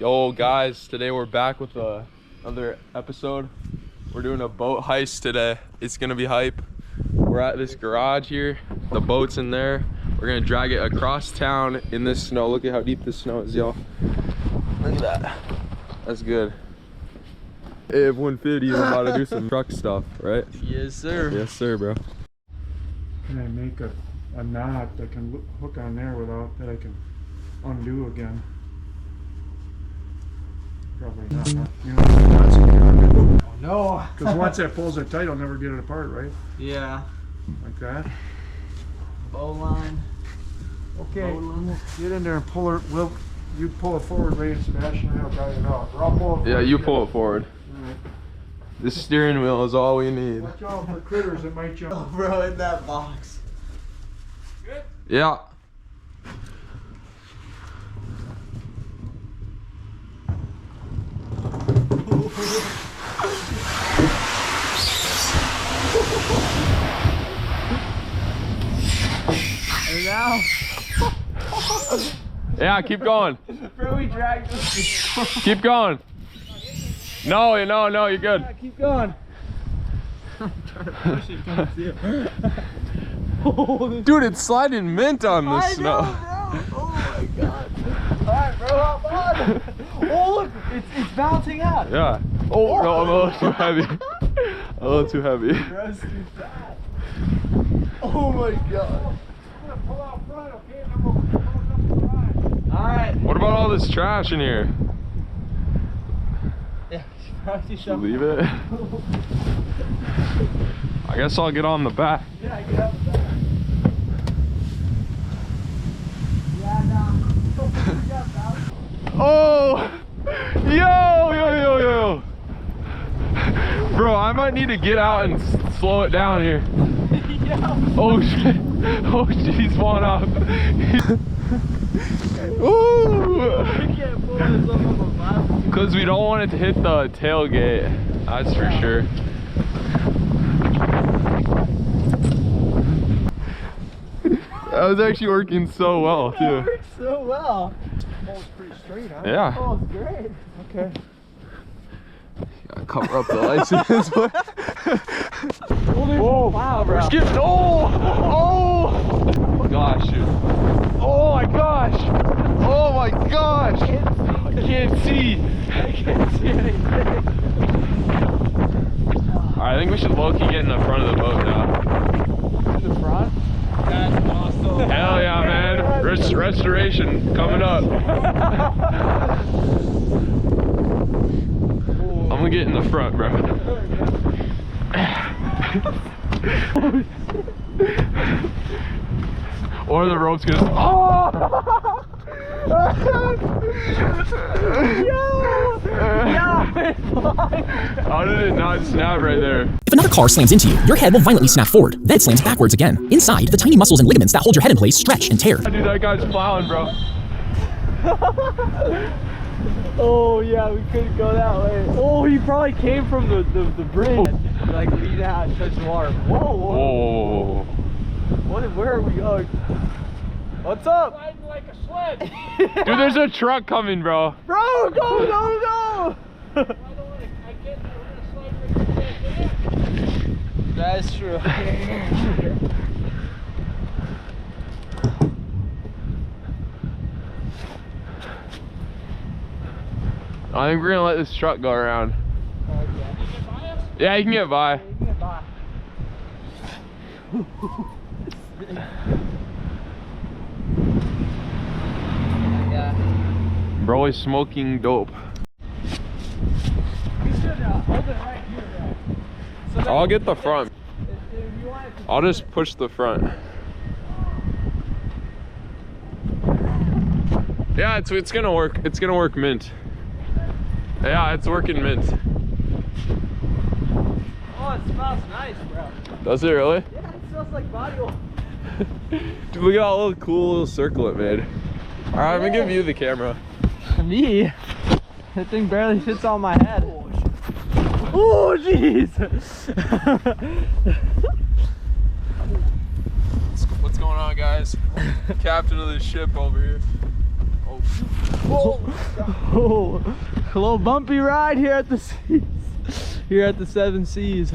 Yo guys, today we're back with another episode. We're doing a boat heist today. It's gonna be hype. We're at this garage here. The boat's in there. We're gonna drag it across town in this snow. Look at how deep this snow is, y'all. Look at that. That's good. F-150 is about to do some truck stuff, right? Yes, sir. Yes, sir, bro. Can I make a knot that can hook on there without that I can undo again? Probably not, huh? You know, knots you can undo. Oh, no. Because once that pulls it tight, I'll never get it apart, right? Yeah. Like that. Bow line. Okay, get in there and pull her. You pull it forward, Ray, and Sebastian, and I'll guide it out. Or I'll pull it forward. Yeah, you pull it forward. Right. This steering wheel is all we need. Watch out for critters that might jump. Oh, bro, in that box. Good? Yeah. And now. Yeah, keep going. Bro, we dragged this. Keep going. No, you're good. Yeah, keep going. I'm trying to push it, can't see it. Dude, it's sliding mint on the I snow. know, bro. Oh my god. Alright, bro, hop on. Oh, look, it's bouncing out. Yeah. Oh, no, I'm a little too heavy. A little too heavy. Bro's too fat. Oh my god. Pull out front, okay? And then we'll close up the drive. Alright. What about all this trash in here? Yeah, probably shove Leave it. I guess I'll get on the back. Yeah, get out the back. Yeah, no. Oh! Yo! Bro, I might need to get out and slow it down here. Oh shit. Oh shit, he's falling off. Ooh! I can't pull this up on my back. Because we don't want it to hit the tailgate. That's for sure. That was actually working so well, too. That works so well. Pulls pretty straight, huh? Yeah. Oh, it's great. Okay. Gotta cover up the lights in this way. Whoa, wow, bro. We're skipping. Oh gosh, dude. Oh my gosh. Oh my gosh. I can't see. I can't see anything. Alright, I think we should low-key get in the front of the boat now. In the front? That's awesome. Hell yeah, man. Restoration coming up. I'm gonna get in the front, bro. Or the rope's gonna. Oh! How did it not snap right there? If another car slams into you, your head will violently snap forward, then it slams backwards again. Inside, the tiny muscles and ligaments that hold your head in place stretch and tear. Dude, that guy's plowing, bro. Oh yeah, we couldn't go that way. Oh, he probably came from the bridge. Like lean out and touch the water. Whoa, whoa. Oh. Where are we going? What's up? Sliding like a sled. Dude, there's a truck coming, bro. Bro, go! I can't. We're gonna slide right through that. That's true. I think we're gonna let this truck go around. Yeah, you can get by. Bro is smoking dope. We should hold it right here, bro. I'll get the front. I'll just push the front. Yeah, it's gonna work. It's gonna work mint. Yeah, it's working mint. Oh, it smells nice, bro. Does it really? Yeah, it smells like body oil. Dude, look at that little cool little circle it made. Alright, I'm gonna give you the camera. Me? That thing barely fits on my head. Oh, jeez! What's going on, guys? Captain of the ship over here. Oh. Oh, a little bumpy ride here at the seas. Here at the 7 Seas.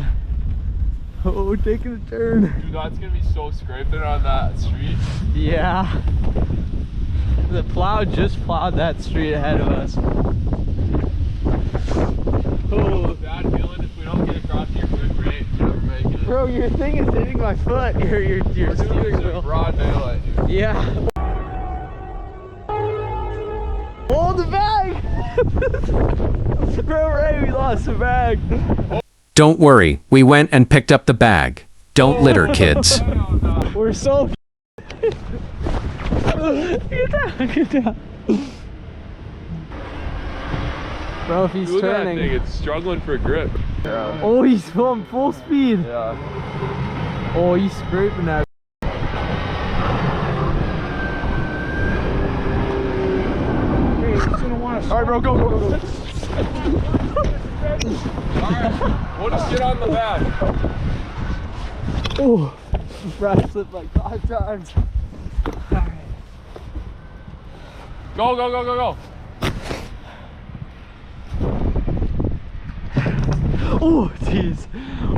Oh, taking a turn. Dude, that's gonna be so scraping on that street. Yeah. The plow just plowed that street ahead of us. Oh, Bad feeling if we don't get across here quick, right? We're never making it. bro, your thing is hitting my foot. Your steering wheel. Broad daylight, dude. Yeah. Hold the bag! Bro, Ray, we lost the bag. Don't worry, we went and picked up the bag. Don't litter, kids. We're so get down, get down. Bro, if he's Look at that turning. thing, it's struggling for grip. Yeah. Oh, he's going full speed. Yeah. Oh, he's scraping that. Alright, bro, go, go, go, go. Alright, we'll just get on the bag. Oh, Brad slipped like 5 times. Alright. Go, go, go, go, go. Oh, jeez.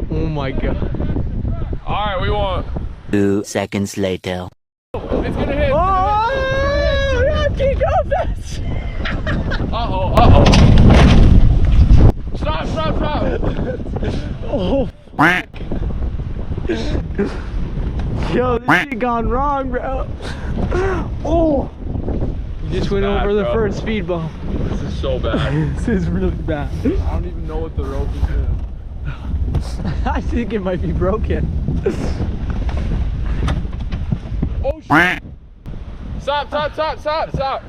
Oh my god. Alright, we won't. 2 seconds later. It's gonna hit. Oh, I can't go fast. Uh-oh, uh-oh. Stop, stop, stop. Oh, yo, this shit gone wrong, bro. Oh, you just went bad, over the bro. first speed bump. This is so bad. This is really bad. I don't even know what the rope is doing. I think it might be broken. Oh, shit. Stop, stop, stop, stop, stop.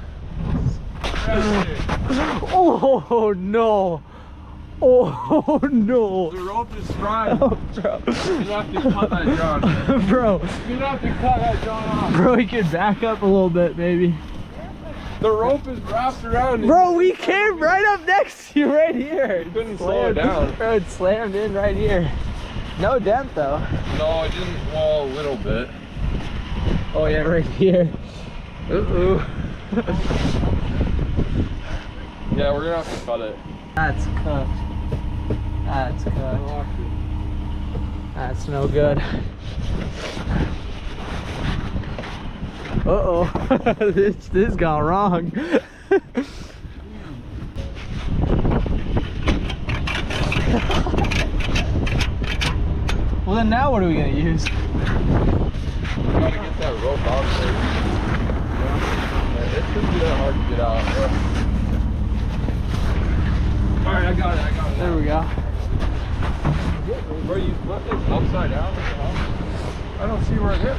Oh no. Oh no. The rope is fried. Oh, bro. You have to cut that, John. Bro. You have to cut that, John, off. Bro, he could back up a little bit, maybe. The rope is wrapped around it. Bro, we came right up next to you right here. You couldn't slow it down. Bro, it slammed in right here. No dent though. No, it didn't. Well, a little bit. Oh yeah, right here. Uh-oh. Yeah, we're gonna have to cut it. That's cooked. That's cooked. That's no good. Uh-oh. this got wrong. Well then now what are we gonna use? We gotta get that rope out there. It shouldn't be that hard to get out. Alright, I got it, I got it. There we go. Bro, you left it upside down? I don't see where it hit.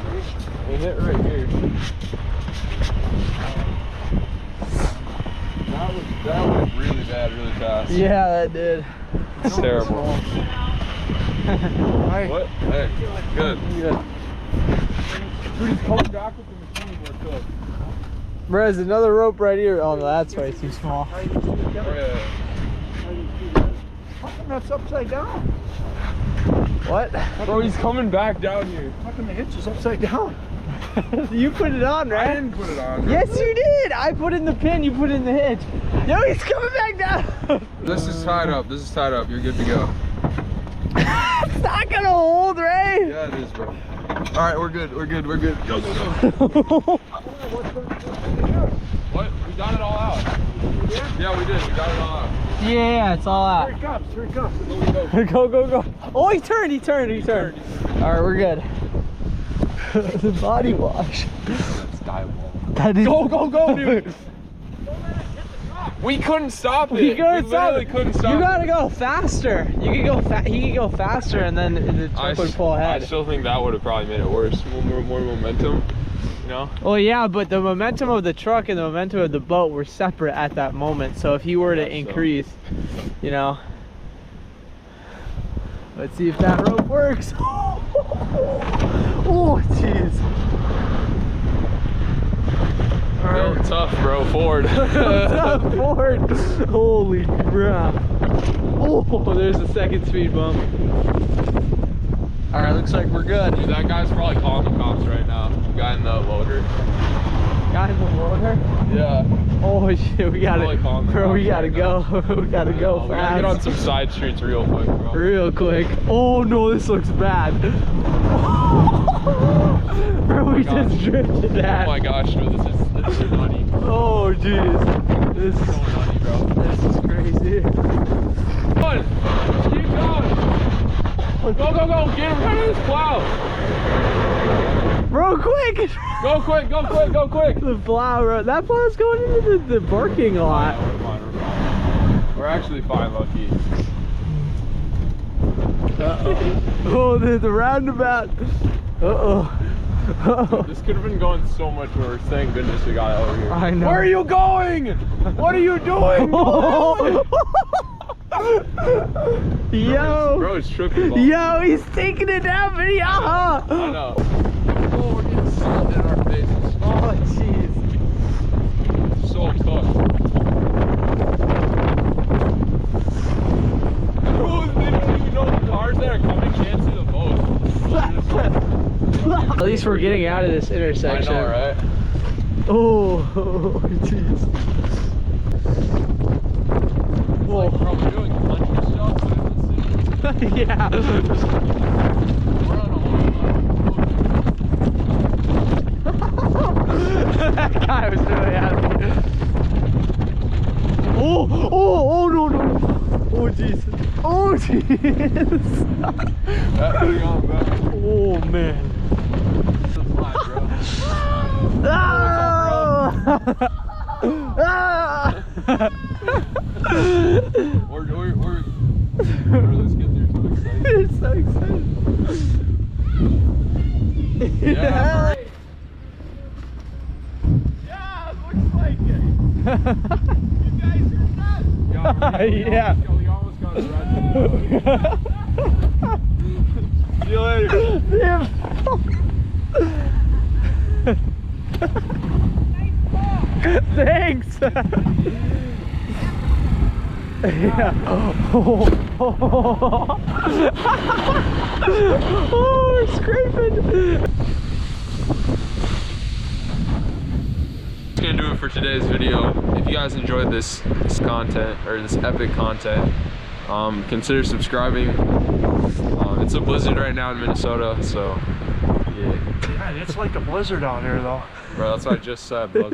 It hit right here. That went really bad, really fast. Yeah, that did. It's terrible. What? Hey, good. Good. We're just coming back with the machine, we're cooked. Bro, there's another rope right here. Oh, no, that's why it's too small. Oh, yeah. How come that's upside down? What? Bro, he's coming back down here. How come the hitch is upside down? You put it on, I right? didn't put it on. Yes, you did. I put in the pin. You put in the hitch. Yo, he's coming back down. This is tied up. This is tied up. You're good to go. It's not gonna hold, Ray. Yeah, it is, bro. All right, we're good. We're good. We're good. Go, go, go. What? We got it all out. Yeah, we did. We got it all out. Yeah, it's all out. Here it comes, here it comes. Go, go, go. Oh, he turned. He turned. He turned. All right, we're good. The body wash. That's diabolical. That is. Go, go, go, dude. We couldn't stop it. You couldn't stop literally it. couldn't stop You it. gotta go faster. You could go he could go faster, and then the truck would pull I ahead. still think that would have probably made it worse. More momentum, you know? Well, yeah, but the momentum of the truck and the momentum of the boat were separate at that moment. So if he were to increase, you know. Let's see if that rope works. Oh, jeez. Built tough, bro. Ford. Tough Ford. Holy crap. Oh, there's the second speed bump. All right, looks like we're good. Dude, that guy's probably calling the cops right now. The guy in the loader. Guy in the loader? Yeah. Oh shit, we gotta, Really calm bro, down we gotta right go. We gotta go We gotta get on fast. some side streets real quick, bro. Real quick. Oh no, this looks bad. Bro, we just drifted Oh that. my gosh, bro, this is nutty. Oh jeez. This So nutty, bro. is crazy. Come on, keep going. Go, go, go, get him right of this plow. Bro, quick! Go quick, go quick, go quick. The plow, bro. That plow's going into the parking lot. We're fine, we're fine. We're actually fine, low-key. Oh, the roundabout. Uh-oh. Uh-oh. This could have been going so much worse. Thank goodness we got over here. I know. Where are you going? What are you doing? Yo. Bro, it's tripping. Yo, he's taking it down, but yeah. I know. Oh, we're getting salt in our faces. Oh, jeez. So tough. Bro, they don't even know the cars that are coming can't see the boat. At least we're getting out of this I intersection. know, right? Oh, jeez. Whoa. Like, bro, we're doing country stuff, but it's the city. Yeah. We're on a whole That guy was really happy. Oh, no. Oh, jeez. Oh, jeez. That thing on back. Oh, man. It's a fly, bro. Ah! Ah! Let's get there. It's so excited. Yeah. Yeah, looks like it. You guys are nuts. Yeah. We almost got it right. See you later. Yeah. Thanks. Yeah. Oh, we're scraping. That's gonna do it for today's video. If you guys enjoyed this content, or this epic content, consider subscribing. It's a blizzard right now in Minnesota, so yeah. God, it's like a blizzard out here though. Bro, that's what I just said, bro.